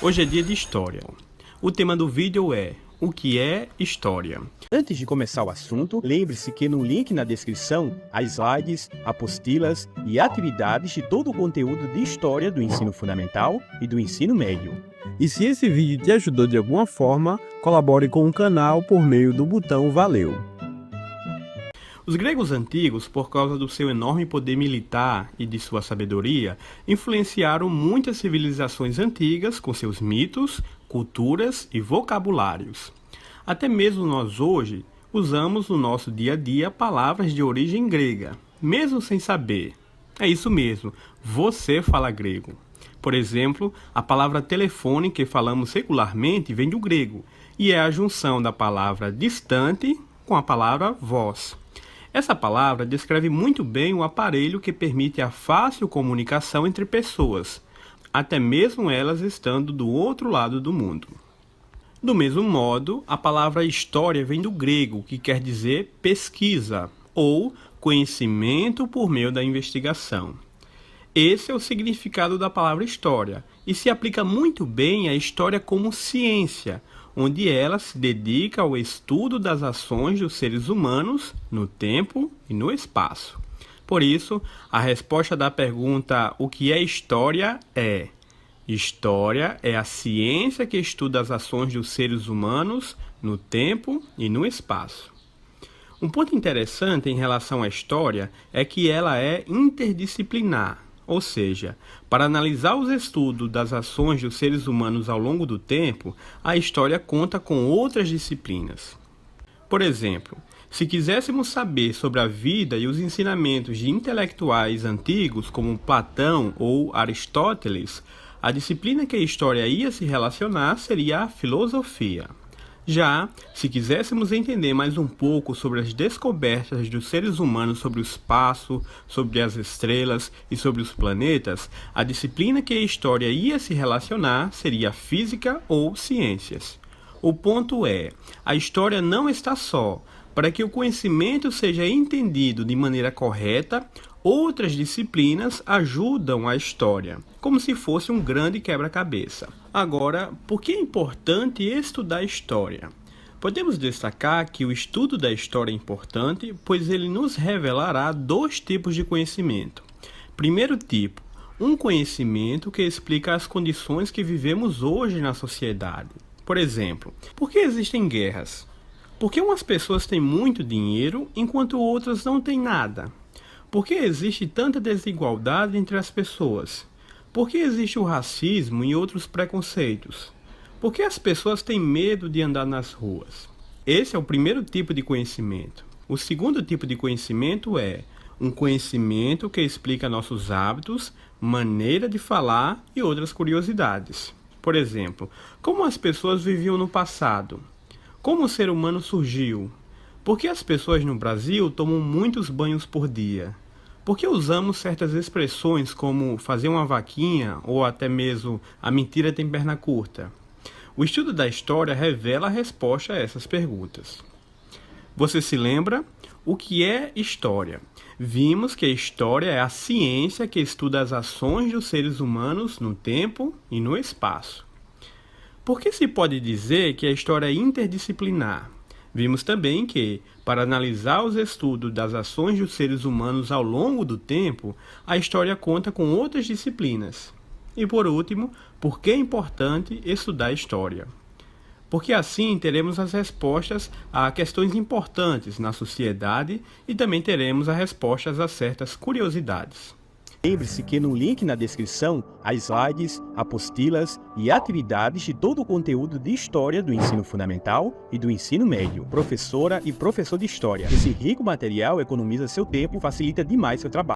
Hoje é dia de história. O tema do vídeo é: o que é história? Antes de começar o assunto, lembre-se que no link na descrição há slides, apostilas e atividades de todo o conteúdo de história do ensino fundamental e do ensino médio. E se esse vídeo te ajudou de alguma forma, colabore com o canal por meio do botão Valeu. Os gregos antigos, por causa do seu enorme poder militar e de sua sabedoria, influenciaram muitas civilizações antigas com seus mitos, culturas e vocabulários. Até mesmo nós hoje usamos no nosso dia a dia palavras de origem grega, mesmo sem saber. É isso mesmo, você fala grego. Por exemplo, a palavra telefone que falamos regularmente vem do grego e é a junção da palavra distante com a palavra voz. Essa palavra descreve muito bem o aparelho que permite a fácil comunicação entre pessoas, até mesmo elas estando do outro lado do mundo. Do mesmo modo, a palavra história vem do grego, que quer dizer pesquisa, ou conhecimento por meio da investigação. Esse é o significado da palavra história, e se aplica muito bem à história como ciência, onde ela se dedica ao estudo das ações dos seres humanos no tempo e no espaço. Por isso, a resposta da pergunta "o que é história?" é: história é a ciência que estuda as ações dos seres humanos no tempo e no espaço. Um ponto interessante em relação à história é que ela é interdisciplinar. Ou seja, para analisar os estudos das ações dos seres humanos ao longo do tempo, a história conta com outras disciplinas. Por exemplo, se quiséssemos saber sobre a vida e os ensinamentos de intelectuais antigos como Platão ou Aristóteles, a disciplina que a história ia se relacionar seria a filosofia. Já, se quiséssemos entender mais um pouco sobre as descobertas dos seres humanos sobre o espaço, sobre as estrelas e sobre os planetas, a disciplina que a história ia se relacionar seria física ou ciências. O ponto é, a história não está só. Para que o conhecimento seja entendido de maneira correta, outras disciplinas ajudam a história, como se fosse um grande quebra-cabeça. Agora, por que é importante estudar história? Podemos destacar que o estudo da história é importante, pois ele nos revelará dois tipos de conhecimento. Primeiro tipo, um conhecimento que explica as condições que vivemos hoje na sociedade. Por exemplo, por que existem guerras? Por que umas pessoas têm muito dinheiro enquanto outras não têm nada? Por que existe tanta desigualdade entre as pessoas? Por que existe o racismo e outros preconceitos? Por que as pessoas têm medo de andar nas ruas? Esse é o primeiro tipo de conhecimento. O segundo tipo de conhecimento é um conhecimento que explica nossos hábitos, maneira de falar e outras curiosidades. Por exemplo, como as pessoas viviam no passado? Como o ser humano surgiu? Por que as pessoas no Brasil tomam muitos banhos por dia? Por que usamos certas expressões como fazer uma vaquinha ou até mesmo a mentira tem perna curta? O estudo da história revela a resposta a essas perguntas. Você se lembra? O que é história? Vimos que a história é a ciência que estuda as ações dos seres humanos no tempo e no espaço. Por que se pode dizer que a história é interdisciplinar? Vimos também que, para analisar os estudos das ações dos seres humanos ao longo do tempo, a história conta com outras disciplinas. E por último, por que é importante estudar história? Porque assim teremos as respostas a questões importantes na sociedade e também teremos as respostas a certas curiosidades. Lembre-se que no link na descrição há slides, apostilas e atividades de todo o conteúdo de história do ensino fundamental e do ensino médio. Professora e professor de história. Esse rico material economiza seu tempo e facilita demais seu trabalho.